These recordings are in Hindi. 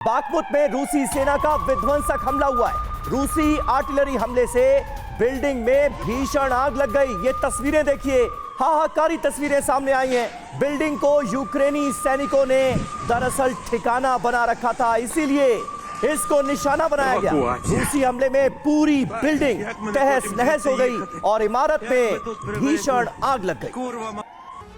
बाखमुत में रूसी सेना का विध्वंसक हमला हुआ है। रूसी आर्टिलरी हमले से बिल्डिंग में भीषण आग लग गई। ये तस्वीरें देखिए, हाहाकारी तस्वीरें सामने आई हैं। बिल्डिंग को यूक्रेनी सैनिकों ने दरअसल ठिकाना बना रखा था, इसीलिए इसको निशाना बनाया गया। रूसी हमले में पूरी बिल्डिंग तहस नहस हो गई और इमारत में भीषण आग लग गई।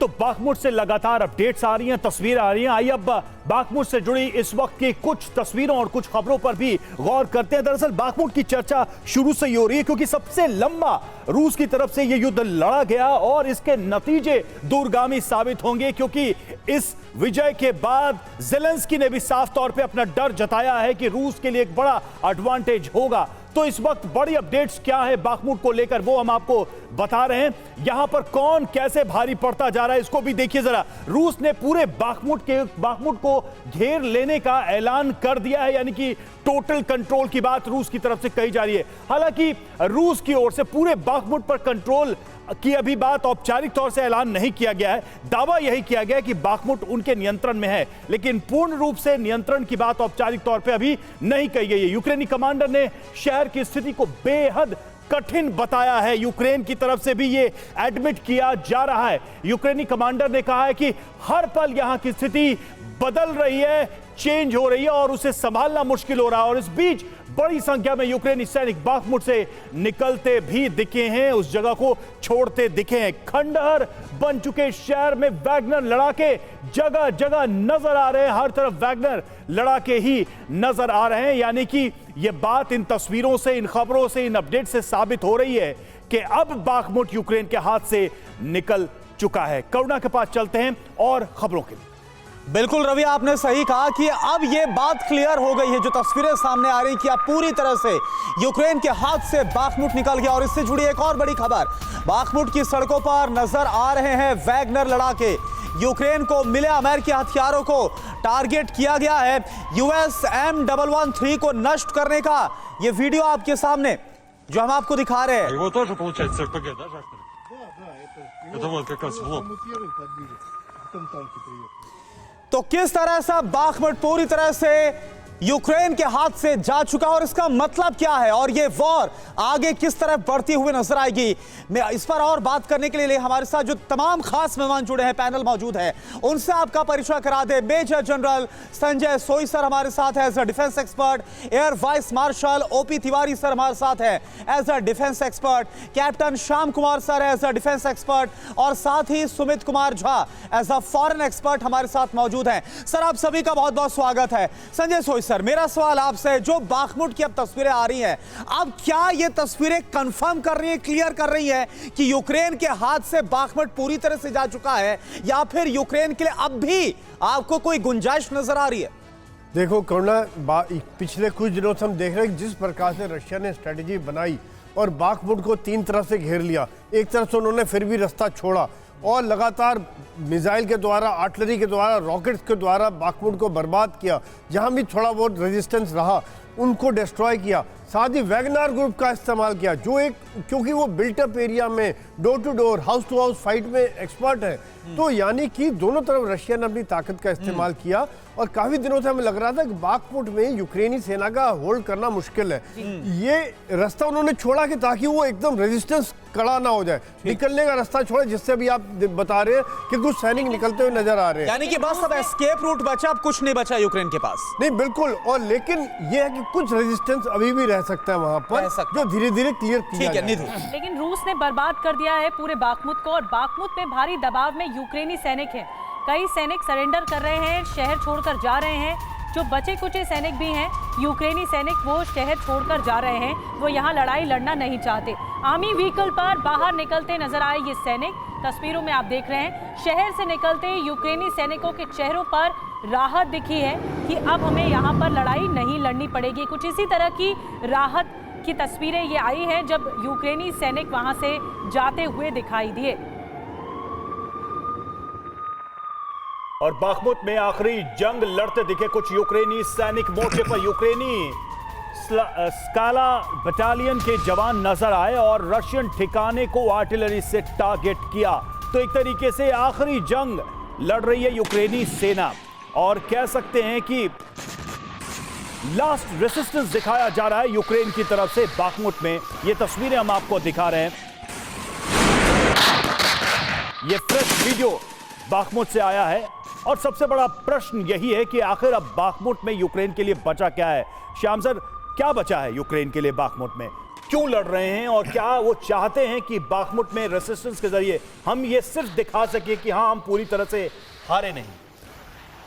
तो बाखमुत से लगातार अपडेट्स आ रही हैं, तस्वीरें आ रही हैं। आइए अब बाखमुत से जुड़ी इस वक्त की कुछ तस्वीरों और कुछ खबरों पर भी गौर करते हैं। दरअसल बाखमुत की चर्चा शुरू से ही हो रही है क्योंकि सबसे लंबा रूस की तरफ से यह युद्ध लड़ा गया और इसके नतीजे दूरगामी साबित होंगे, क्योंकि इस विजय के बाद ज़ेलेंस्की ने भी साफ तौर पे अपना डर जताया है कि रूस के लिए एक बड़ा एडवांटेज होगा। तो इस वक्त बड़ी अपडेट्स क्या है बाखमुत को लेकर, वो हम आपको बता रहे हैं। यहां पर कौन कैसे भारी पड़ता जा रहा है इसको भी देखिए जरा। रूस ने पूरे बाखमुत को घेर लेने का ऐलान कर दिया है, यानी कि टोटल कंट्रोल की बात रूस की तरफ से कही जा रही है। हालांकि रूस की ओर से पूरे बाखमुत पर कंट्रोल की अभी बात औपचारिक तौर से ऐलान नहीं किया गया है। दावा यही किया गया है कि बाखमुत उनके नियंत्रण में है, लेकिन पूर्ण रूप से नियंत्रण की बात औपचारिक तौर पे अभी नहीं कही गई है। यूक्रेनी कमांडर ने शहर की स्थिति को बेहद कठिन बताया है। यूक्रेन की तरफ से भी ये एडमिट किया जा रहा है। यूक्रेनी कमांडर ने कहा है कि हर पल यहां की स्थिति बदल रही है, चेंज हो रही है और उसे संभालना मुश्किल हो रहा है। और इस बीच बड़ी संख्या में यूक्रेनी सैनिक बाखमुत से निकलते भी दिखे हैं, उस जगह को छोड़ते दिखे हैं। खंडहर बन चुके शहर में वैगनर लड़ाके जगह जगह नजर आ रहे हैं, हर तरफ वैगनर लड़ाके ही नजर आ रहे हैं। यानी कि यह बात इन तस्वीरों से, इन खबरों से, इन अपडेट से साबित हो रही है कि अब बाखमुत यूक्रेन के हाथ से निकल चुका है। करुणा के पास चलते हैं और खबरों के लिए। बिल्कुल रवि, आपने सही कहा कि अब यह बात क्लियर हो गई है, जो तस्वीरें सामने आ रही कि अब पूरी तरह से यूक्रेन के हाथ से बाखमुत निकल गया। और इससे जुड़ी एक और बड़ी खबर, बाखमुत की सड़कों पर नजर आ रहे हैं वैगनर लड़ाके। यूक्रेन को मिले अमेरिकी हथियारों को टारगेट किया गया है। यूएस M113 को नष्ट करने का यह वीडियो आपके सामने जो हम आपको दिखा रहे हैं। Его тоже получается РПГ, да, Жахтер? Да. Это вот как раз в лоб. तो किस तरह से बाखमुत पूरी तरह से यूक्रेन के हाथ से जा चुका और इसका मतलब क्या है और ये वॉर आगे किस तरह बढ़ती हुई नजर आएगी, मैं इस पर और बात करने के लिए हमारे साथ जो तमाम खास मेहमान जुड़े हैं, पैनल मौजूद है, उनसे आपका परिचय करा दे। मेजर जनरल संजय सोई सर हमारे साथ है as a defence expert, air vice marshal OP Tiwari sir हमारे साथ है as a defence expert, captain Shyam Kumar sir as a defence expert और साथ ही Sumit Kumar Jha as a foreign expert हमारे साथ मौजूद हैं। सर आप सभी का बहुत बहुत स्वागत है। संजय सोई सर, मेरा सवाल आपसे, जो बाखमुत की अब तस्वीरें आ रही हैं, अब क्या ये तस्वीरें कंफर्म कर रही हैं, क्लियर कर रही हैं कि यूक्रेन के हाथ से बाखमुत पूरी तरह से जा चुका है, या फिर यूक्रेन के लिए अब भी आपको कोई गुंजाइश नजर आ रही है? देखो करुणा, पिछले कुछ दिनों से हम देख रहे हैं जिस प्रकार से रशिया ने स्ट्रेटेजी बनाई और बाखमुत को तीन तरफ से घेर लिया। एक तरफ से उन्होंने फिर भी रास्ता छोड़ा और लगातार मिसाइल के द्वारा, आर्टिलरी के द्वारा, रॉकेट्स के द्वारा बाखमुत को बर्बाद किया। जहां भी थोड़ा बहुत रेजिस्टेंस रहा उनको डिस्ट्रॉय किया। साथ ही वैगनर ग्रुप का इस्तेमाल किया, जो एक, क्योंकि वो बिल्टअप एरिया में door to door, house to house fight में एक्सपर्ट है, तो यानी कि दोनों तरफ रशिया ने अपनी ताकत का इस्तेमाल किया। और काफी दिनों से हमें लग रहा था कि बाखमुत में यूक्रेनी सेना का होल्ड करना मुश्किल है। ये रास्ता उन्होंने छोड़ा कि ताकि वो एकदम रेजिस्टेंस कड़ा ना हो जाए, निकलने का रास्ता छोड़े, जिससे भी आप बता रहे हैं कि कुछ सैनिक निकलते हुए नजर आ रहे हैं। यानी कि बस अब एस्केप रूट बचा, अब कुछ नहीं बचा यूक्रेन के पास। नहीं, बिल्कुल। और लेकिन ये है कि कुछ रेजिस्टेंस अभी भी रह सकता है वहां पर, जो धीरे धीरे क्लियर किया जाएगा। लेकिन रूस ने बर्बाद कर दिया है पूरे बाखमुत को और बाखमुत में भारी दबाव में यूक्रेनी सैनिक हैं। कई सैनिक सरेंडर कर रहे हैं, शहर छोड़कर जा रहे हैं। जो बचे कुचे सैनिक भी हैं, यूक्रेनी सैनिक, वो शहर छोड़कर जा रहे हैं, वो यहाँ लड़ाई लड़ना नहीं चाहते। आर्मी व्हीकल पर बाहर निकलते नजर आए ये सैनिक, तस्वीरों में आप देख रहे हैं। शहर से निकलते यूक्रेनी सैनिकों के चेहरों पर राहत दिखी है कि अब हमें यहाँ पर लड़ाई नहीं लड़नी पड़ेगी। कुछ इसी तरह की राहत की तस्वीरें ये आई हैं जब यूक्रेनी सैनिक वहां से जाते हुए दिखाई दिए। और बाखमुत में आखिरी जंग लड़ते दिखे कुछ यूक्रेनी सैनिक। मोर्चे पर यूक्रेनी स्काला बटालियन के जवान नजर आए और रशियन ठिकाने को आर्टिलरी से टारगेट किया। तो एक तरीके से आखिरी जंग लड़ रही है यूक्रेनी सेना और कह सकते हैं कि लास्ट रेसिस्टेंस दिखाया जा रहा है यूक्रेन की तरफ से बाखमुट में। ये तस्वीरें हम आपको दिखा रहे हैं। ये फ्रेश वीडियो बाखमुट से आया है और सबसे बड़ा प्रश्न यही है कि आखिर अब बाखमुट में यूक्रेन के लिए बचा क्या है। श्याम सर, क्या बचा है यूक्रेन के लिए बाखमुट में? क्यों लड़ रहे हैं और क्या वो चाहते हैं कि बाखमुट में रेसिस्टेंस के जरिए हम ये सिर्फ दिखा सके कि हाँ, हम पूरी तरह से हारे नहीं?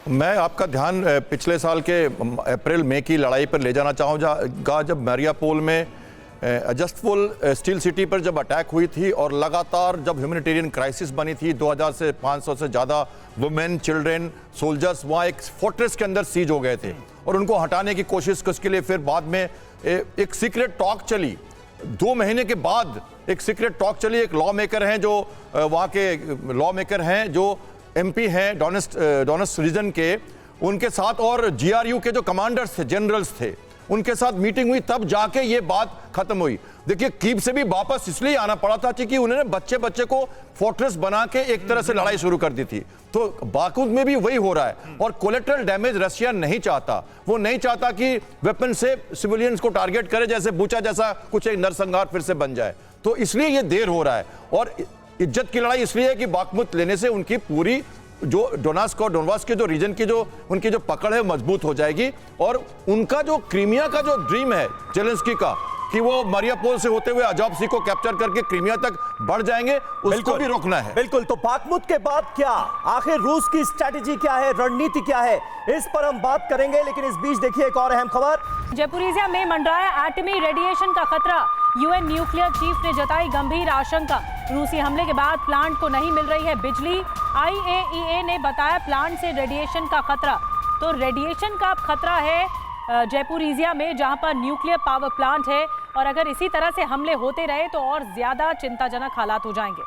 मैं आपका ध्यान पिछले साल के अप्रैल मई की लड़ाई पर ले जाना चाहूँगा, जब मारियापोल में अजस्तफुल स्टील सिटी पर जब अटैक हुई थी और लगातार जब ह्यूमैनिटेरियन क्राइसिस बनी थी, 2000 से 500 से ज़्यादा वुमेन, चिल्ड्रेन, सोल्जर्स वहाँ एक फोर्ट्रेस के अंदर सीज हो गए थे और उनको हटाने की कोशिश, उसके लिए फिर बाद में एक सीक्रेट टॉक चली। 2 महीने के बाद एक सीक्रेट टॉक चली। एक लॉ मेकर हैं जो वहाँ के लॉ मेकर हैं जो MP हैं डोनेट्स्क रीजन के, उनके साथ और GRU के जो कमांडर्स थे, जनरल्स थे, उनके साथ मीटिंग हुई, तब जाके ये बात खत्म हुई। देखिए, कीव से भी वापस इसलिए आना पड़ा था क्योंकि उन्होंने बच्चे बच्चे को फोर्ट्रेस बना के एक तरह से लड़ाई शुरू कर दी थी। तो बाखमुत में भी वही हो रहा है और कोलेटरल डैमेज रशिया नहीं चाहता। वो नहीं चाहता कि वेपन से सिविलियंस को टारगेट करे, जैसे बुचा जैसा कुछ एक नरसंहार फिर से बन जाए। तो इसलिए ये देर हो रहा है और इज्जत की लड़ाई इसलिए है कि बाखमुत लेने से उनकी पूरी जो डोनेट्स्क और डोनबास के जो रीजन की जो उनकी जो पकड़ है मजबूत हो जाएगी और उनका जो क्रीमिया का जो ड्रीम है जेलेंस्की का कि वो मारियापोल से होते हुए अजोवस्की को कैप्चर करके क्रीमिया तक बढ़ जाएंगे, उसको भी रोकना है। बिल्कुल। तो बाखमुत के बाद क्या, आखिर रूस की स्ट्रैटेजी क्या है, रणनीति क्या है, इस पर हम बात करेंगे। लेकिन इस बीच देखिए एक और अहम खबर। जयपुरिया में मंडराया एटमी रेडिएशन का खतरा। UN न्यूक्लियर चीफ ने जताई गंभीर आशंका। रूसी हमले के बाद प्लांट को नहीं मिल रही है बिजली। IAEA ने बताया प्लांट से रेडिएशन का खतरा। तो रेडिएशन का खतरा है जयपुरिया में, जहां पर न्यूक्लियर पावर प्लांट है और अगर इसी तरह से हमले होते रहे तो और ज्यादा चिंताजनक हालात हो जाएंगे।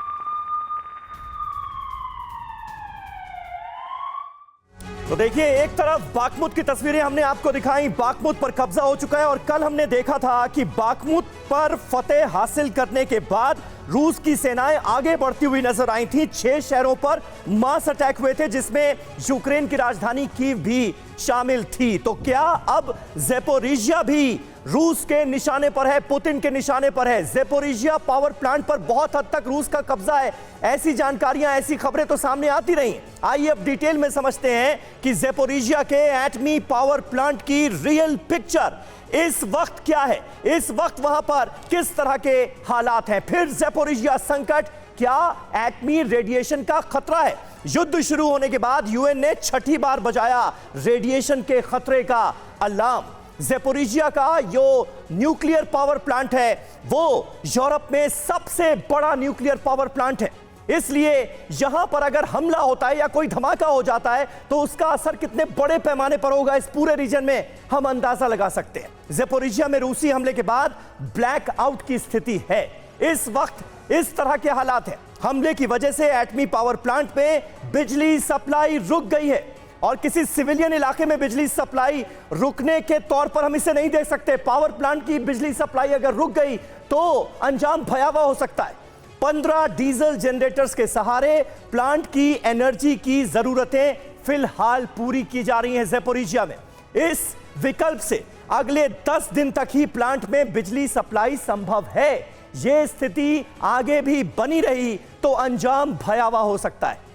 तो देखिए, एक तरफ बाखमुत की तस्वीरें हमने आपको दिखाई, बाखमुत पर कब्जा हो चुका है और कल हमने देखा था कि बाखमुत पर फतेह हासिल करने के बाद रूस की सेनाएं आगे बढ़ती हुई नजर आई थी। 6 शहरों पर मास अटैक हुए थे जिसमें यूक्रेन की राजधानी कीव भी शामिल थी। तो क्या अब ज़ेपोरिजिया भी रूस के निशाने पर है, पुतिन के निशाने पर है? ज़ेपोरिजिया पावर प्लांट पर बहुत हद तक रूस का कब्जा है, ऐसी जानकारियां, ऐसी खबरें तो सामने आती रही। आइए अब डिटेल में समझते हैं कि ज़ेपोरिजिया के एटमी पावर प्लांट की रियल पिक्चर इस वक्त क्या है, इस वक्त वहां पर किस तरह के हालात हैं। फिर ज़ेपोरिजिया संकट, क्या एटमी रेडिएशन का खतरा है? युद्ध शुरू होने के बाद UN ने 6ठी बार बजाया रेडिएशन के खतरे का अलार्म। ज़ेपोरिजिया का जो न्यूक्लियर पावर प्लांट है वो यूरोप में सबसे बड़ा न्यूक्लियर पावर प्लांट है, इसलिए यहां पर अगर हमला होता है या कोई धमाका हो जाता है तो उसका असर कितने बड़े पैमाने पर होगा इस पूरे रीजन में हम अंदाजा लगा सकते हैं। ज़ेपोरिजिया में रूसी हमले के बाद ब्लैक आउट की स्थिति है। इस वक्त इस तरह के हालात हैं। हमले की वजह से एटमी पावर प्लांट में बिजली सप्लाई रुक गई है और किसी सिविलियन इलाके में बिजली सप्लाई रुकने के तौर पर हम इसे नहीं देख सकते। पावर प्लांट की बिजली सप्लाई अगर रुक गई तो अंजाम भयावह हो सकता है। 15 डीजल जनरेटर्स के सहारे प्लांट की एनर्जी की जरूरतें फिलहाल पूरी की जा रही हैं ज़ेपोरिजिया में। इस विकल्प से अगले 10 दिन तक ही प्लांट में बिजली सप्लाई संभव है। यह स्थिति आगे भी बनी रही तो अंजाम भयावह हो सकता है।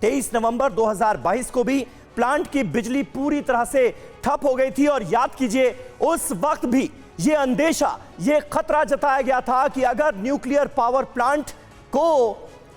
23 नवंबर 2022 को भी प्लांट की बिजली पूरी तरह से ठप हो गई थी और याद कीजिए उस वक्त भी यह अंदेशा, यह खतरा जताया गया था कि अगर न्यूक्लियर पावर प्लांट को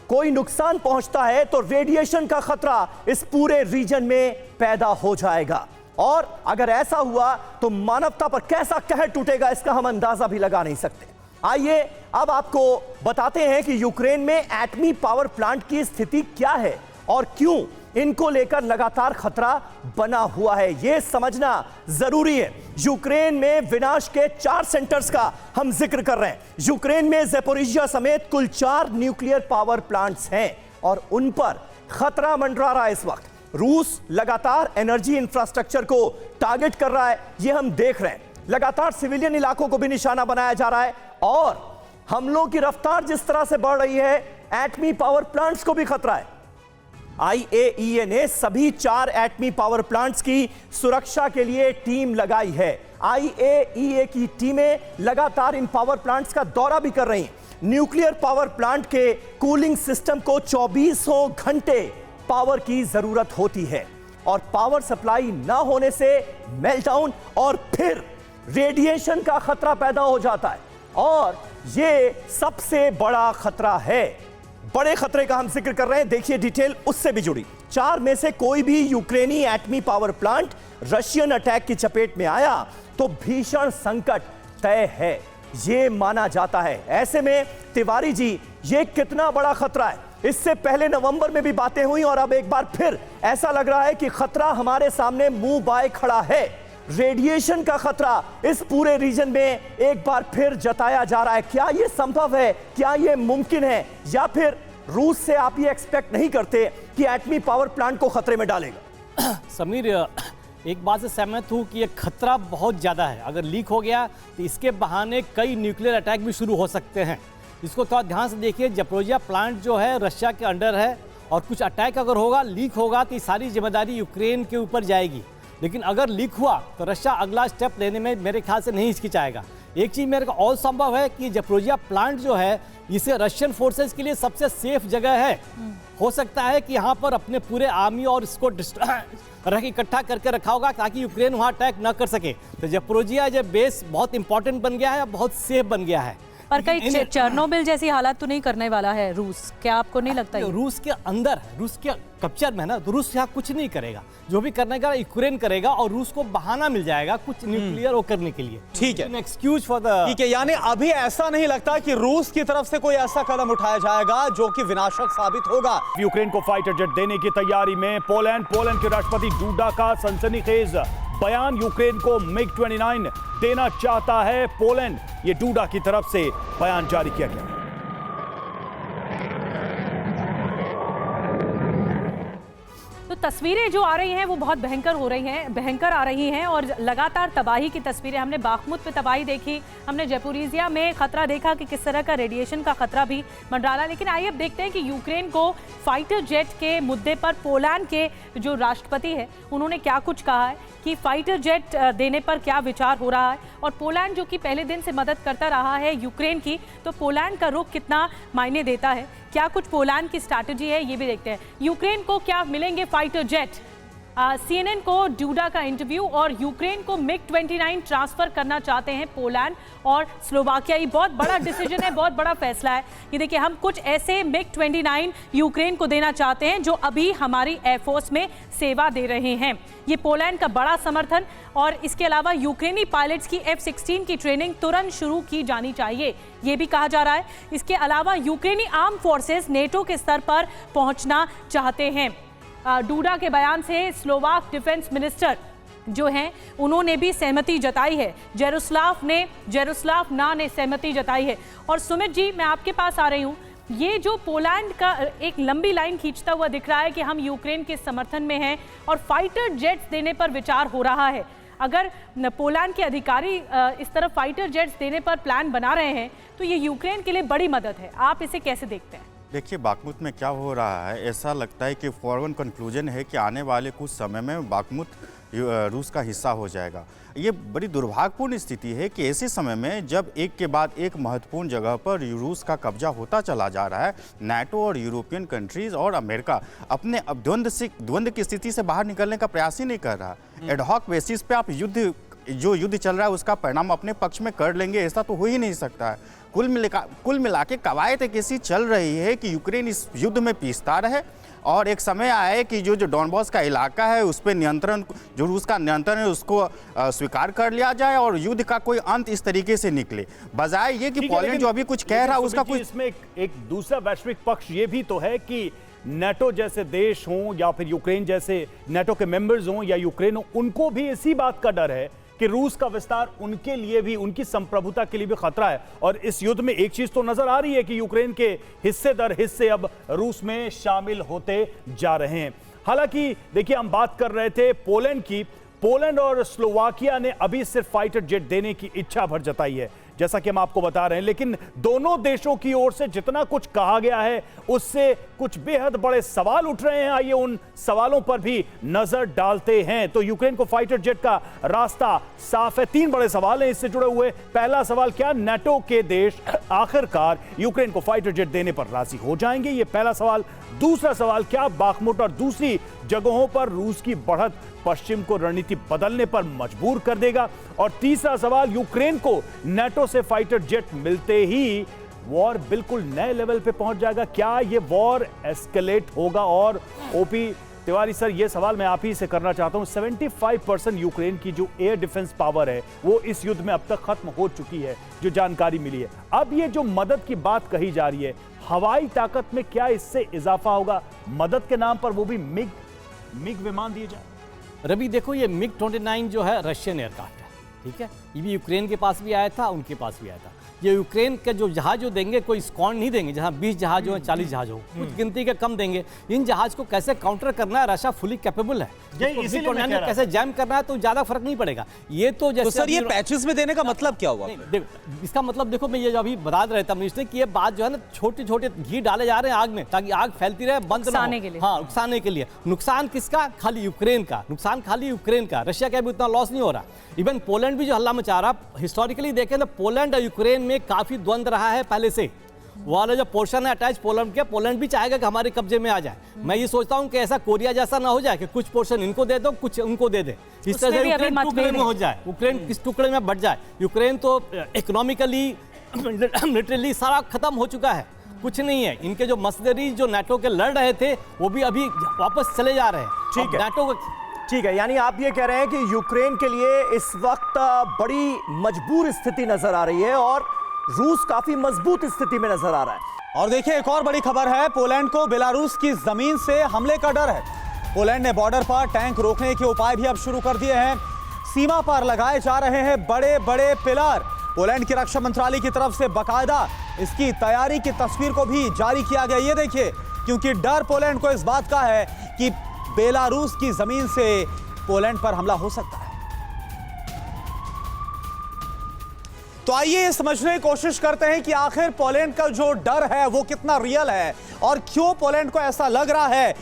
कोई नुकसान पहुंचता है तो रेडिएशन का खतरा इस पूरे रीजन में पैदा हो जाएगा और अगर ऐसा हुआ तो मानवता पर कैसा कहर टूटेगा इसका हम अंदाजा भी लगा नहीं सकते। आइए अब आपको बताते हैं कि यूक्रेन में एटमी पावर प्लांट की स्थिति क्या है और क्यों इनको लेकर लगातार खतरा बना हुआ है, यह समझना जरूरी है। यूक्रेन में विनाश के 4 सेंटर्स का हम जिक्र कर रहे हैं। यूक्रेन में ज़ेपोरिजिया समेत कुल 4 न्यूक्लियर पावर प्लांट्स हैं और उन पर खतरा मंडरा रहा है इस वक्त। रूस लगातार एनर्जी इंफ्रास्ट्रक्चर को टारगेट कर रहा है, यह हम देख रहे हैं। लगातार सिविलियन इलाकों को भी निशाना बनाया जा रहा है और हमलों की रफ्तार जिस तरह से बढ़ रही है, एटमी पावर प्लांट्स को भी खतरा है। IAEA ने सभी 4 एटमी पावर प्लांट्स की सुरक्षा के लिए टीम लगाई है। IAEA की टीमें लगातार इन पावर प्लांट्स का दौरा भी कर रही हैं। न्यूक्लियर पावर प्लांट के कूलिंग सिस्टम को 2400 घंटे पावर की जरूरत होती है और पावर सप्लाई ना होने से मेल्टडाउन और फिर रेडिएशन का खतरा पैदा हो जाता है और यह सबसे बड़ा खतरा है। बड़े खतरे का हम जिक्र कर रहे हैं, देखिए डिटेल उससे भी जुड़ी। 4 में से कोई भी यूक्रेनी एटमी पावर प्लांट रशियन अटैक की चपेट में आया तो भीषण संकट तय है, यह माना जाता है। ऐसे में तिवारी जी, यह कितना बड़ा खतरा है? इससे पहले नवंबर में भी बातें हुई और अब एक बार फिर ऐसा लग रहा है कि खतरा हमारे सामने मुंह बाए खड़ा है। रेडिएशन का खतरा इस पूरे रीजन में एक बार फिर जताया जा रहा है। क्या यह संभव है? क्या यह मुमकिन है? या फिर रूस से आप ये एक्सपेक्ट नहीं करते कि एटमी पावर प्लांट को खतरे में डालेगा? समीर, एक बात से सहमत हूँ कि ये खतरा बहुत ज़्यादा है। अगर लीक हो गया तो इसके बहाने कई न्यूक्लियर अटैक भी शुरू हो सकते हैं। इसको थोड़ा ध्यान से देखिए। ज़पोरिज़िया प्लांट जो है रशिया के अंडर है और कुछ अटैक अगर होगा, लीक होगा तो ये सारी जिम्मेदारी यूक्रेन के ऊपर जाएगी। लेकिन अगर लीक हुआ तो रशिया अगला स्टेप लेने में मेरे ख्याल से नहीं हिचकिचाएगा। एक चीज़ मेरे को और संभव है कि ज़पोरिज़िया प्लांट जो है इसे रशियन फोर्सेस के लिए सबसे सेफ जगह है। हो सकता है कि यहाँ पर अपने पूरे आर्मी और इसको इकट्ठा करके रखा होगा ताकि यूक्रेन वहाँ अटैक न कर सके। तो ज़पोरिज़िया जो बेस बहुत इंपॉर्टेंट बन गया है, बहुत सेफ बन गया है। पर कहीं चेरनोबिल जैसी हालात तो नहीं करने वाला है रूस, क्या आपको नहीं लगता? रूस के अंदर, रूस के कब्जा में है ना, तो रूस यहाँ कुछ नहीं करेगा। जो भी करने का यूक्रेन करेगा और रूस को बहाना मिल जाएगा कुछ न्यूक्लियर वो करने के लिए। ठीक है, एक्सक्यूज फॉर द। ठीक है, यानी अभी ऐसा नहीं लगता कि रूस की तरफ से कोई ऐसा कदम उठाया जाएगा जो कि विनाशक साबित होगा। यूक्रेन को फाइटर जेट देने की तैयारी में पोलैंड के राष्ट्रपति डूडा का सनसनीखेज बयान। यूक्रेन को MiG-29 देना चाहता है पोलैंड, ये डूडा की तरफ से बयान जारी किया गया। तो तस्वीरें जो आ रही हैं वो बहुत भयंकर आ रही हैं और लगातार तबाही की तस्वीरें। हमने बाखमुत पे तबाही देखी, हमने ज़पोरिज़िया में खतरा देखा कि किस तरह का रेडिएशन का खतरा भी मंडराला। लेकिन आइए अब देखते हैं कि यूक्रेन को फाइटर जेट के मुद्दे पर पोलैंड के जो राष्ट्रपति है उन्होंने क्या कुछ कहा है, कि फाइटर जेट देने पर क्या विचार हो रहा है। और पोलैंड जो कि पहले दिन से मदद करता रहा है यूक्रेन की, तो पोलैंड का रुख कितना मायने देता है, क्या कुछ पोलैंड की स्ट्रैटेजी है, ये भी देखते हैं। यूक्रेन को क्या मिलेंगे फाइटर जेट? CNN को डूडा का इंटरव्यू। और यूक्रेन को MiG-29 ट्रांसफर करना चाहते हैं पोलैंड और स्लोवाकिया। ये बहुत बड़ा डिसीजन है, बहुत बड़ा फैसला है। ये देखिए, हम कुछ ऐसे MiG-29 यूक्रेन को देना चाहते हैं जो अभी हमारी एयरफोर्स में सेवा दे रहे हैं। ये पोलैंड का बड़ा समर्थन। और इसके अलावा यूक्रेनी पायलट्स की F-16 की ट्रेनिंग तुरंत शुरू की जानी चाहिए, ये भी कहा जा रहा है। इसके अलावा यूक्रेनी आर्म फोर्सेस नेटो के स्तर पर पहुंचना चाहते हैं। डूडा के बयान से स्लोवाक डिफेंस मिनिस्टर जो हैं उन्होंने भी सहमति जताई है। जेरुस्लाव ना ने सहमति जताई है। और सुमित जी, मैं आपके पास आ रही हूँ। ये जो पोलैंड का एक लंबी लाइन खींचता हुआ दिख रहा है कि हम यूक्रेन के समर्थन में हैं और फाइटर जेट्स देने पर विचार हो रहा है। अगर पोलैंड के अधिकारी इस तरफ फाइटर जेट्स देने पर प्लान बना रहे हैं तो ये यूक्रेन के लिए बड़ी मदद है। आप इसे कैसे देखते हैं? देखिए, बाखमुत में क्या हो रहा है, ऐसा लगता है कि फॉरवर्ड कंक्लूजन है कि आने वाले कुछ समय में बाखमुत रूस का हिस्सा हो जाएगा। ये बड़ी दुर्भाग्यपूर्ण स्थिति है कि ऐसे समय में जब एक के बाद एक महत्वपूर्ण जगह पर रूस का कब्जा होता चला जा रहा है, नाटो और यूरोपियन कंट्रीज और अमेरिका अपने अब द्वंद्व की स्थिति से बाहर निकलने का प्रयास ही नहीं कर रहा। एडहॉक बेसिस पे आप युद्ध चल रहा है उसका परिणाम अपने पक्ष में कर लेंगे, ऐसा तो हो ही नहीं सकता है। कुल मिला के कवायद एक ऐसी चल रही है कि यूक्रेन इस युद्ध में पीसता रहे और एक समय आए कि जो डॉनबॉस का इलाका है उस पर नियंत्रण, जो रूस का नियंत्रण है उसको स्वीकार कर लिया जाए और युद्ध का कोई अंत इस तरीके से निकले, बजाय ये कि पोलैंड जो अभी कुछ कह रहा है उसका कुछ। इसमें एक दूसरा वैश्विक पक्ष ये भी तो है कि नाटो जैसे देश हों या फिर यूक्रेन जैसे नाटो के मेंबर्स हों या यूक्रेन हो, उनको भी इसी बात का डर है कि रूस का विस्तार उनके लिए भी, उनकी संप्रभुता के लिए भी खतरा है। और इस युद्ध में एक चीज तो नजर आ रही है कि यूक्रेन के हिस्से दर हिस्से अब रूस में शामिल होते जा रहे हैं। हालांकि देखिए, हम बात कर रहे थे पोलैंड की। पोलैंड और स्लोवाकिया ने अभी सिर्फ फाइटर जेट देने की इच्छा भर जताई है, जैसा कि हम आपको बता रहे हैं। लेकिन दोनों देशों की ओर से जितना कुछ कहा गया है उससे कुछ बेहद बड़े सवाल उठ रहे हैं। आइए उन सवालों पर भी नजर डालते हैं। तो यूक्रेन को फाइटर जेट का रास्ता साफ है। 3 बड़े सवाल हैं इससे जुड़े हुए। पहला सवाल, क्या नाटो के देश आखिरकार यूक्रेन को फाइटर जेट देने पर राजी हो जाएंगे? यह पहला सवाल। दूसरा सवाल, क्या बाखमुट और दूसरी जगहों पर रूस की बढ़त पश्चिम को रणनीति बदलने पर मजबूर कर देगा? और तीसरा सवाल, यूक्रेन को नाटो से फाइटर जेट मिलते ही वॉर बिल्कुल नए लेवल पे पहुंच जाएगा? क्या यह वॉर एस्केलेट होगा? और ओपी तिवारी सर, यह सवाल मैं आप ही से करना चाहता हूं। 75% यूक्रेन की जो एयर डिफेंस पावर है वो इस युद्ध में अब तक खत्म हो चुकी है, जो जानकारी मिली है। अब ये जो मदद की बात कही जा रही है, हवाई ताकत में क्या इससे इजाफा होगा? मदद के नाम पर वो भी मिग विमान दिए जाए? रवि देखो, ये MiG-29 जो है रशियन एयरक्राफ्ट है, ठीक है। ये भी यूक्रेन के पास भी आया था, उनके पास भी आया था। ये यूक्रेन के जो जहाज जो देंगे कोई स्क्वाड नहीं देंगे जहां 20 जहाज हो 40 जहाज हो, कुछ गिनती के कम देंगे। इन जहाज को कैसे काउंटर करना है, रशिया फुली कैपेबल है। कैसे जैम करना है तो ज्यादा फर्क नहीं पड़ेगा। ये तो जैसे सर ये पैचेस में देने का मतलब क्या हुआ? इसका मतलब देखो, मैं ये जो अभी बता रहा था मिनिस्टर कि ये बात जो है ना, छोटे छोटे घी डाले जा रहे हैं आग में ताकि आग फैलती रहे, बंद ना हो। हाँ, उकसाने के लिए। नुकसान किसका? खाली यूक्रेन का नुकसान, खाली यूक्रेन का। रशिया का भी उतना लॉस नहीं हो रहा। इवन पोलैंड भी जो हल्ला मचा रहा, हिस्टोरिकली देखें तो पोलैंड और यूक्रेन में काफी द्वंद्व रहा है पहले से। वाला जो पोर्शन है अटैच पोलैंड के, पोलैंड भी चाहेगा कि हमारे कब्जे में आ जाए। मैं ये सोचता हूं कि ऐसा कोरिया जैसा ना हो जाए कि कुछ पोर्शन इनको दे दो, कुछ उनको दे दे। इस तरह से यूक्रेन टुकड़े में हो जाए, यूक्रेन किस टुकड़े में बढ़ जाए। यूक्रेन तो इकोनॉमिकली मिलिटरली सारा खत्म हो चुका है, कुछ नहीं है। इनके जो मर्सनरी जो नाटो के लड़ रहे थे वो भी अभी वापस चले जा रहे हैं। ठीक है, नाटो ठीक है। यानी आप ये कह रहे हैं कि यूक्रेन के लिए इस वक्त बड़ी मजबूर स्थिति नजर आ रही है और रूस काफी मजबूत स्थिति में नजर आ रहा है। और देखिए एक और बड़ी खबर है, पोलैंड को बेलारूस की जमीन से हमले का डर है। पोलैंड ने बॉर्डर पर टैंक रोकने के उपाय भी अब शुरू कर दिए हैं। सीमा पर लगाए जा रहे हैं बड़े बड़े पिलर। पोलैंड के रक्षा मंत्रालय की तरफ से बाकायदा इसकी तैयारी की तस्वीर को भी जारी किया गया। ये देखिए, क्योंकि डर पोलैंड को इस बात का है कि बेलारूस की जमीन से पोलैंड पर हमला हो सकता है। तो आइए ये समझने की कोशिश करते हैं कि आखिर पोलैंड का जो डर है वो कितना रियल है और क्यों पोलैंड को ऐसा लग रहा है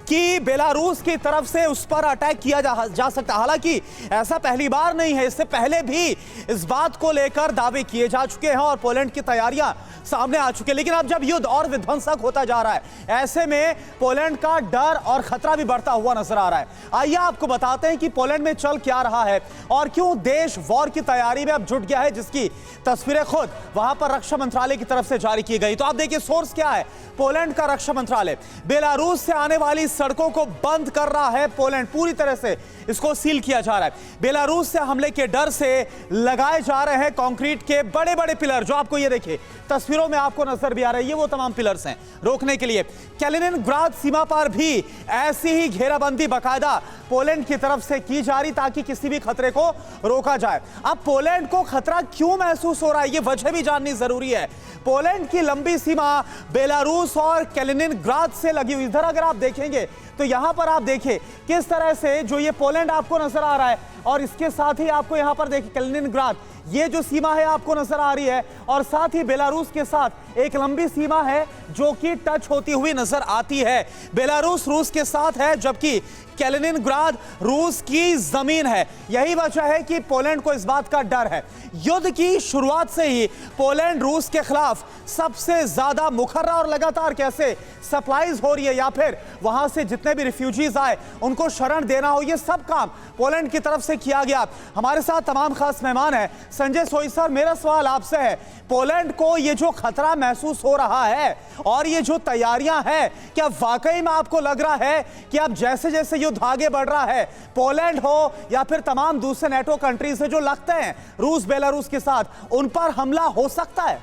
कि बेलारूस की तरफ से उस पर अटैक किया जा सकता है। हालांकि ऐसा पहली बार नहीं है, इससे पहले भी इस बात को लेकर दावे किए जा चुके हैं और पोलैंड की तैयारियां सामने आ चुकी है। लेकिन अब जब युद्ध और विध्वंसक होता जा रहा है, ऐसे में पोलैंड का डर और खतरा भी बढ़ता हुआ नजर आ रहा है। आइए आपको बताते हैं कि पोलैंड में चल क्या रहा है और क्यों देश वॉर की तैयारी में अब जुट गया है, जिसकी तस्वीरें खुद वहां पर रक्षा मंत्रालय की तरफ से जारी की गई। तो आप देखिए सोर्स क्या है, पोलैंड का रक्षा मंत्रालय। बेलारूस से आने वाली सड़कों को बंद कर रहा है पोलैंड, पूरी तरह से इसको सील किया जा रहा है। बेलारूस से हमले के डर से लगाए जा रहे हैं कंक्रीट के बड़े बड़े पिलर, जो आपको ये देखिए तस्वीरों में आपको नजर भी आ रही है, वो तमाम पिलर्स हैं रोकने के लिए। कैलिनिनग्राद सीमा पर भी ऐसी ही घेराबंदी बाकायदा पोलैंड की तरफ से की जा रही ताकि किसी भी खतरे को रोका जाए। अब पोलैंड को खतरा क्यों महसूस हो रहा है, ये वजह भी जाननी जरूरी है। पोलैंड की लंबी सीमा बेलारूस और कैलिनिनग्राद से लगी हुई। इधर अगर आप देखेंगे तो यहां पर आप देखिए किस तरह से जो ये पोलैंड आपको नजर आ रहा है और इसके साथ ही आपको यहां पर देखिए कैलिनिनग्राद, ये जो सीमा है आपको नजर आ रही है और साथ ही बेलारूस के साथ एक लंबी सीमा है जो कि टच होती हुई नजर आती है। बेलारूस रूस के साथ है जबकि कैलिनिनग्राद रूस की जमीन है। यही वजह है कि पोलैंड को इस बात का डर है। युद्ध की शुरुआत से ही पोलैंड रूस के खिलाफ सबसे ज्यादा मुखर्रा और लगातार कैसे सप्लाईज हो रही है या फिर वहां से जितने भी रिफ्यूजीज आए उनको शरण देना हो, ये सब काम पोलैंड की तरफ से किया गया। हमारे साथ तमाम खास मेहमान हैं। संजय सोई सर, मेरा सवाल आपसे है, पोलैंड को ये जो खतरा महसूस हो रहा है और ये जो तैयारियां हैं, क्या वाकई में आपको लग रहा है कि अब जैसे जैसे युद्ध आगे बढ़ रहा है, पोलैंड हो या फिर तमाम दूसरे नेटो कंट्रीज जो लगते हैं रूस बेलारूस के साथ, उन पर हमला हो सकता है?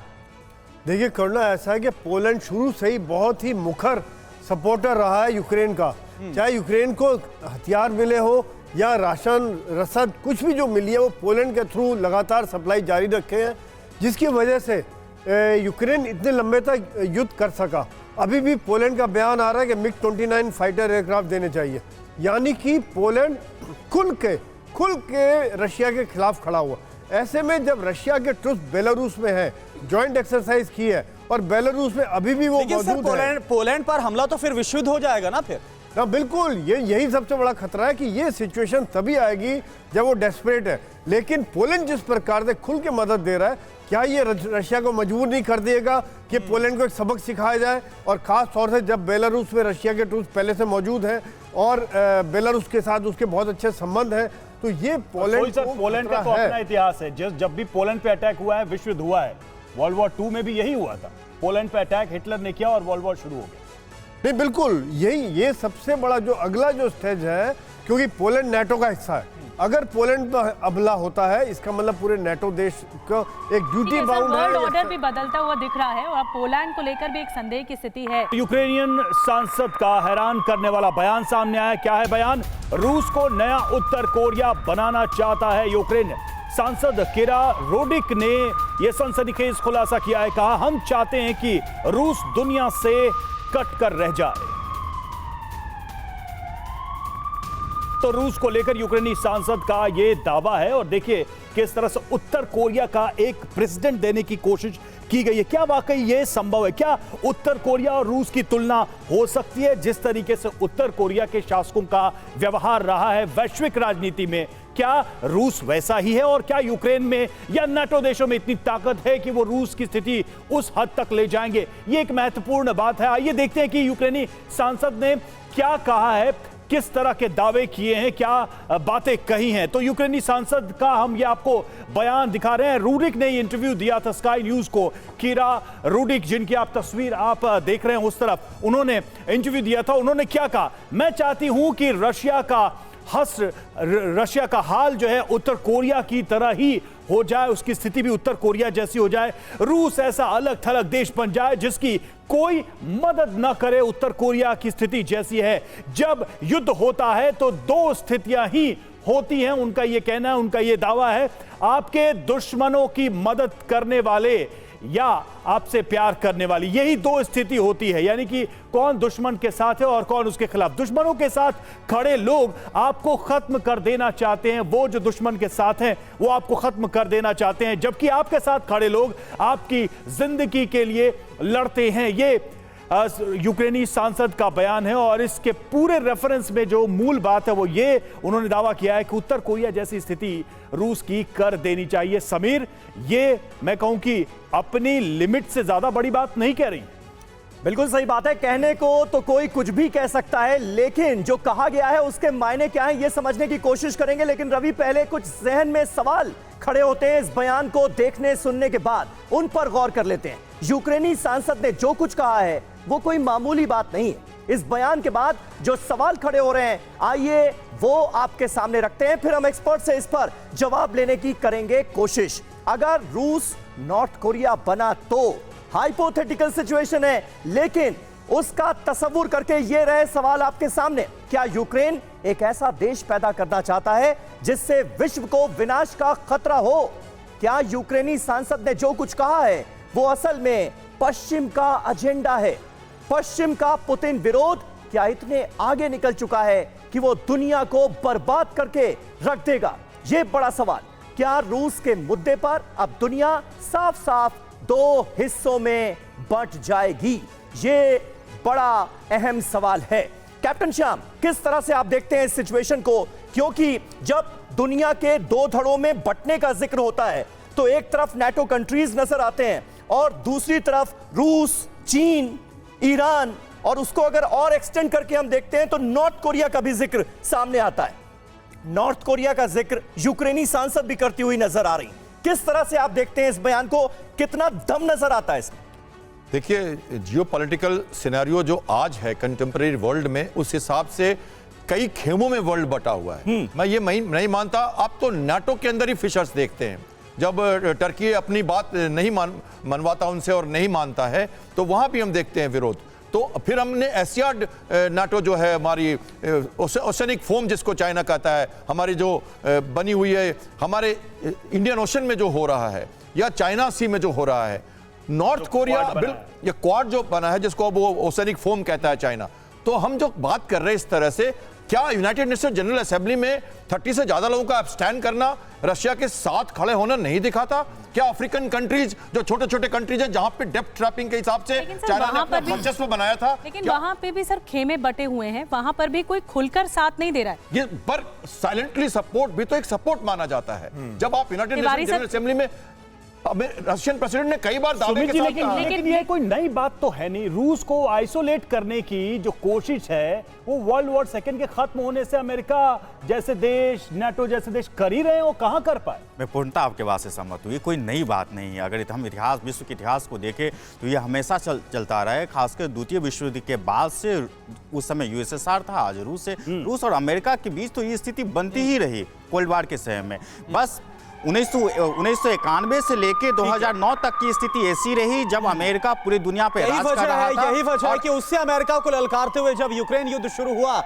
देखिए करना ऐसा है कि पोलैंड शुरू से ही बहुत ही मुखर सपोर्टर रहा है यूक्रेन का। चाहे यूक्रेन को हथियार मिले हो या राशन रसद कुछ भी जो मिली है वो पोलैंड के थ्रू लगातार सप्लाई जारी रखे हैं, जिसकी वजह से यूक्रेन इतने लंबे तक युद्ध कर सका। अभी भी पोलैंड का बयान आ रहा है कि MiG-29 फाइटर एयरक्राफ्ट देने चाहिए, यानी कि पोलैंड खुल के रशिया के खिलाफ खड़ा हुआ। ऐसे में जब रशिया के ट्रुप्स बेलारूस में है, जॉइंट एक्सरसाइज की है और बेलारूस में अभी भी वो लेकिन सर मौजूद है। पोलैंड पर हमला तो फिर विश्व युद्ध हो जाएगा ना फिर। ना बिल्कुल, यही सबसे बड़ा खतरा है कि ये सिचुएशन तभी आएगी जब वो डेस्परेट है। लेकिन पोलैंड जिस प्रकार से खुल के मदद दे रहा है, क्या ये रशिया को मजबूर नहीं कर देगा कि पोलैंड को एक सबक सिखाया जाए? और खास तौर से जब बेलारूस में रशिया के ट्रूप्स पहले से मौजूद हैं और बेलारूस के साथ उसके बहुत अच्छे संबंध हैं, तो ये पोलैंड का तो अपना इतिहास है। जब भी पोलैंड पे अटैक हुआ है, विश्व युद्ध हुआ है। वर्ल्ड वॉर 2 में भी यही हुआ था, पोलैंड पे अटैक हिटलर ने किया और वर्ल्ड वॉर शुरू हो गया। नहीं बिल्कुल, ये सबसे बड़ा जो अगला जो स्टेज है, क्योंकि पोलैंड नाटो का हिस्सा है। अगर पोलैंड पर हमला होता है, इसका मतलब पूरे नाटो देश को एक ड्यूटी बाउंड है। वर्ल्ड ऑर्डर भी बदलता हुआ दिख रहा है और अब पोलैंड को लेकर भी एक संदेह की स्थिति है। यूक्रेनियन सांसद का हैरान करने वाला बयान सामने आया। क्या है बयान? रूस को नया उत्तर कोरिया बनाना चाहता है यूक्रेन। सांसद किरा रोडिक ने यह सनसनीखेज खुलासा किया है। कहा, हम चाहते हैं कि रूस दुनिया से कट कर रह जाए। तो रूस को लेकर यूक्रेनी सांसद का यह दावा है और देखिए किस तरह से उत्तर कोरिया का एक प्रेसिडेंट देने की कोशिश की गई है। क्या वाकई यह संभव है? क्या उत्तर कोरिया और रूस की तुलना हो सकती है? जिस तरीके से उत्तर कोरिया के शासकों का व्यवहार रहा है वैश्विक राजनीति में, क्या रूस वैसा ही है? और क्या यूक्रेन में या नाटो देशों में इतनी ताकत है कि वो रूस की स्थिति उस हद तक ले जाएंगे? ये एक महत्वपूर्ण बात है। आइए देखते हैं कि यूक्रेनी सांसद ने क्या कहा है, किस तरह के दावे किए हैं, क्या बातें कही हैं। तो यूक्रेनी सांसद का हम ये आपको बयान दिखा रहे हैं। रूडिक ने ये इंटरव्यू दिया था स्काई न्यूज को। कीरा रूडिक, जिनकी आप तस्वीर आप देख रहे हैं उस तरफ, उन्होंने इंटरव्यू दिया था। उन्होंने क्या कहा? मैं चाहती हूं कि रशिया का हाल जो है उत्तर कोरिया की तरह ही हो जाए, उसकी स्थिति भी उत्तर कोरिया जैसी हो जाए। रूस ऐसा अलग थलग देश बन जाए जिसकी कोई मदद न करे उत्तर कोरिया की स्थिति जैसी है। जब युद्ध होता है तो दो स्थितियां ही होती हैं, उनका यह कहना है, उनका यह दावा है। आपके दुश्मनों की मदद करने वाले या आपसे प्यार करने वाली, यही दो स्थिति होती है। यानी कि कौन दुश्मन के साथ है और कौन उसके खिलाफ। दुश्मनों के साथ खड़े लोग आपको खत्म कर देना चाहते हैं, वो जो दुश्मन के साथ हैं वो आपको खत्म कर देना चाहते हैं, जबकि आपके साथ खड़े लोग आपकी जिंदगी के लिए लड़ते हैं। ये यूक्रेनी सांसद का बयान है और इसके पूरे रेफरेंस में जो मूल बात है वो ये उन्होंने दावा किया है कि उत्तर कोरिया जैसी स्थिति रूस की कर देनी चाहिए। समीर, ये मैं कहूं कि अपनी लिमिट से ज्यादा बड़ी बात नहीं कह रही। बिल्कुल सही बात है। कहने को तो कोई कुछ भी कह सकता है, लेकिन जो कहा गया है उसके मायने क्या है ये समझने की कोशिश करेंगे। लेकिन रवि, पहले कुछ जहन में सवाल खड़े होते हैं इस बयान को देखने सुनने के बाद, उन पर गौर कर लेते हैं। यूक्रेनी सांसद ने जो कुछ कहा है वो कोई मामूली बात नहीं है। इस बयान के बाद जो सवाल खड़े हो रहे हैं, आइए वो आपके सामने रखते हैं, फिर हम एक्सपर्ट से इस पर जवाब लेने की करेंगे कोशिश। अगर रूस नॉर्थ कोरिया बना तो हाइपोथेटिकल सिचुएशन है, लेकिन उसका तस्वुर करके ये रहे सवाल आपके सामने। क्या यूक्रेन एक ऐसा देश पैदा करना चाहता है जिससे विश्व को विनाश का खतरा हो? क्या यूक्रेनी सांसद ने जो कुछ कहा है वो असल में पश्चिम का एजेंडा है? पश्चिम का पुतिन विरोध क्या इतने आगे निकल चुका है कि वो दुनिया को बर्बाद करके रख देगा? ये बड़ा सवाल। क्या रूस के मुद्दे पर अब दुनिया साफ साफ दो हिस्सों में बंट जाएगी? ये बड़ा अहम सवाल है। कैप्टन श्याम, किस तरह से आप देखते हैं इस सिचुएशन को? क्योंकि जब दुनिया के दो धड़ों में बंटने का जिक्र होता है तो एक तरफ नाटो कंट्रीज नजर आते हैं और दूसरी तरफ रूस, चीन, ईरान, और उसको अगर और एक्सटेंड करके हम देखते हैं तो नॉर्थ कोरिया का भी जिक्र सामने आता है। नॉर्थ कोरिया का जिक्र यूक्रेनी सांसद भी करती हुई नजर आ रही। किस तरह से आप देखते हैं इस बयान को? कितना दम नजर आता है इसमें? देखिए, जियोपॉलिटिकल सिनेरियो जो आज है कंटेम्परेरी वर्ल्ड में, उस हिसाब से कई खेमों में वर्ल्ड बटा हुआ है। मैं ये नहीं मानता। आप तो नाटो के अंदर ही फिशर्स देखते हैं। जब टर्की अपनी बात नहीं मनवाता उनसे और नहीं मानता है तो वहां भी हम देखते हैं विरोध। तो फिर हमने एशियाड नाटो जो है, हमारी ओशनिक फोम जिसको चाइना कहता है, हमारी जो बनी हुई है हमारे इंडियन ओशन में जो हो रहा है या चाइना सी में जो हो रहा है, नॉर्थ कोरिया ये क्वाड जो बना है जिसको वो ओशनिक फोम कहता है चाइना। तो हम जो बात कर रहे हैं इस तरह से, क्या यूनाइटेड नेशन जनरल असेंबली में 30 से ज्यादा लोगों का अब्सटेन करना रशिया के साथ खड़े होना नहीं दिखाता? क्या अफ्रीकन कंट्रीज, जो छोटे छोटे कंट्रीज हैं जहां पे डेप्थ ट्रैपिंग के हिसाब से चाइना ने अपना वर्चस्व बनाया था, लेकिन वहां पे भी सर खेमे बटे हुए हैं, वहां पर भी कोई खुलकर साथ नहीं दे रहा है। ये पर साइलेंटली सपोर्ट भी तो एक सपोर्ट माना जाता है। जब आप यूनाइटेड नेशन जनरल असेंबली में रशियन प्रेसिडेंट ने कई बार दावे के साथ कहा, लेकिन ये कोई नई बात तो है नहीं। रूस को आइसोलेट करने की जो कोशिश है वो वर्ल्ड वॉर सेकेंड के खत्म होने से अमेरिका जैसे देश, नाटो जैसे देश कर ही रहे हैं, वो कहां कर पाए। मैं पूर्णतः आपके बात से सहमत हूँ। ये कोई नई बात नहीं है। अगर हम इतिहास, विश्व के इतिहास को देखें तो ये हमेशा चलता रहा है। खासकर द्वितीय विश्व युद्ध के बाद से, उस समय यूएसएसआर था, आज रूस और अमेरिका के बीच तो ये स्थिति बनती ही रही कोल्ड वार के समय में। बस 1991 से लेके 2009 तक की स्थिति ऐसी रही जब अमेरिका पूरी दुनिया पे राज कर रहा था। यही वजह है कि उससे अमेरिका को ललकारते हुए जब यूक्रेन युद्ध शुरू हुआ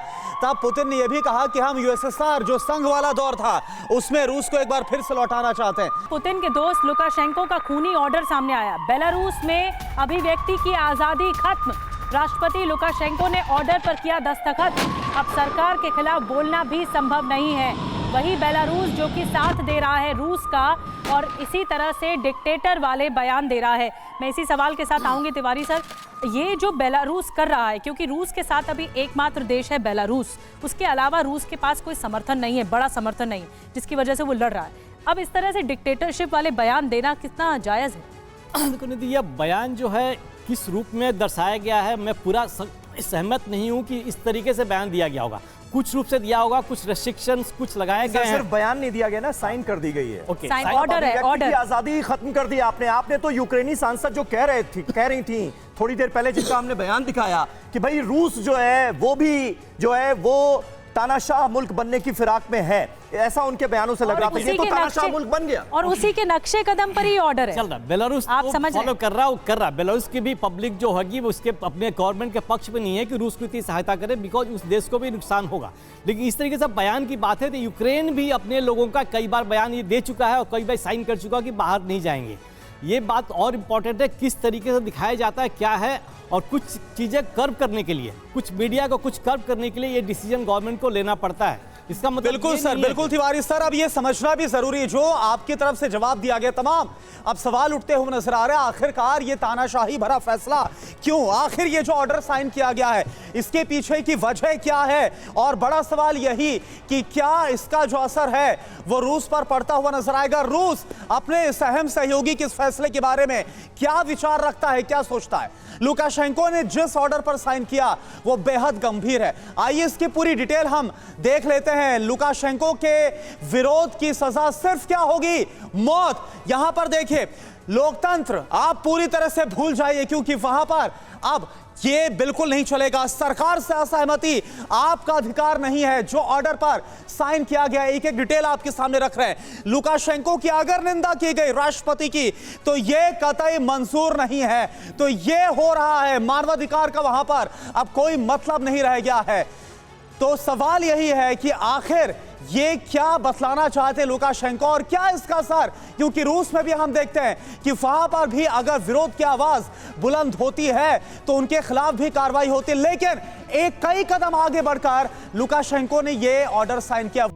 तब पुतिन ने यह भी कहा कि हम यूएसएसआर, जो संघ वाला दौर था, उसमें रूस को एक बार फिर से लौटाना चाहते हैं। पुतिन के दोस्त लुकाशेंको का खूनी ऑर्डर सामने आया। बेलारूस में अभिव्यक्ति की आजादी खत्म। राष्ट्रपति लुकाशेंको ने ऑर्डर पर किया दस्तखत। अब सरकार के खिलाफ बोलना भी संभव नहीं है। वही बेलारूस जो कि साथ दे रहा है रूस का और इसी तरह से डिक्टेटर वाले बयान दे रहा है। मैं इसी सवाल के साथ आऊंगी तिवारी सर, ये जो बेलारूस कर रहा है, क्योंकि रूस के साथ अभी एकमात्र देश है बेलारूस, उसके अलावा रूस के पास कोई समर्थन नहीं है, बड़ा समर्थन नहीं, जिसकी वजह से वो लड़ रहा है। अब इस तरह से डिक्टेटरशिप वाले बयान देना कितना जायज़ है? देखो निधि, यह बयान जो है किस रूप में दर्शाया गया है, मैं पूरा सहमत नहीं हूं कि इस तरीके से बयान दिया गया होगा। कुछ रूप से दिया होगा, कुछ रेस्ट्रिक्शंस कुछ लगाए गए हैं। सिर्फ बयान नहीं दिया गया ना, साइन कर दी गई है। ओके, साइन ऑर्डर है, ऑर्डर। की आजादी खत्म कर दी आपने तो यूक्रेनी सांसद जो कह रही थी थोड़ी देर पहले, जिनका हमने बयान दिखाया कि भाई रूस जो है वो भी जो है वो तानाशाह मुल्क बनने की फिराक में है, ऐसा उनके बयानों से लग रहा था। ये तो तानाशाह मुल्क बन गया और उसी के नक्शे कदम पर ही ऑर्डर है। चल रहा बेलारूस, आप समझ फॉलो कर रहा। बेलारूस की भी पब्लिक जो होगी वो उसके अपने गवर्नमेंट के पक्ष में नहीं है कि रूस को इतनी सहायता करे, बिकॉज उस देश को भी नुकसान होगा। लेकिन इस तरीके से बयान की बात है तो यूक्रेन भी अपने लोगों का कई बार बयान ये दे चुका है और कई बार साइन कर चुका है कि बाहर नहीं जाएंगे। ये बात और इम्पोर्टेंट है किस तरीके से दिखाया जाता है, क्या है, और कुछ चीज़ें कर्व करने के लिए, कुछ मीडिया को कुछ कर्व करने के लिए ये डिसीजन गवर्नमेंट को लेना पड़ता है। इसका मतलब बिल्कुल सर, बिल्कुल तिवारी सर, अब ये समझना भी जरूरी है, जो आपकी तरफ से जवाब दिया गया तमाम अब सवाल उठते हुए नजर आ रहे हैं। आखिरकार ये तानाशाही भरा फैसला क्यों? आखिर ये जो ऑर्डर साइन किया गया है इसके पीछे की वजह क्या है? और बड़ा सवाल यही कि क्या इसका जो असर है वो रूस पर पड़ता हुआ नजर आएगा? रूस अपने इस अहम सहयोगी के इस फैसले के बारे में क्या विचार रखता है, क्या सोचता है? लुकाशेंको ने जिस ऑर्डर पर साइन किया वो बेहद गंभीर है। आइए इसकी पूरी डिटेल हम देख लेते हैं। लुकाशेंको के विरोध की सजा सिर्फ क्या होगी? मौत। यहां पर देखिए, लोकतंत्र आप पूरी तरह से भूल जाइए, क्योंकि वहां पर अब ये बिल्कुल नहीं चलेगा। सरकार से असहमति आपका अधिकार नहीं है। जो ऑर्डर पर साइन किया गया, एक एक डिटेल आपके सामने रख रहे हैं। लुकाशेंको की अगर निंदा की गई राष्ट्रपति की तो यह कतई मंजूर नहीं है। तो यह हो रहा है, मानवाधिकार का वहां पर अब कोई मतलब नहीं रह गया है। तो सवाल यही है कि आखिर ये क्या बतलाना चाहते लुकाशेंको और क्या इसका असर? क्योंकि रूस में भी हम देखते हैं कि वहां पर भी अगर विरोध की आवाज बुलंद होती है तो उनके खिलाफ भी कार्रवाई होती है। लेकिन एक कई कदम आगे बढ़कर लुकाशेंको ने ये ऑर्डर साइन किया।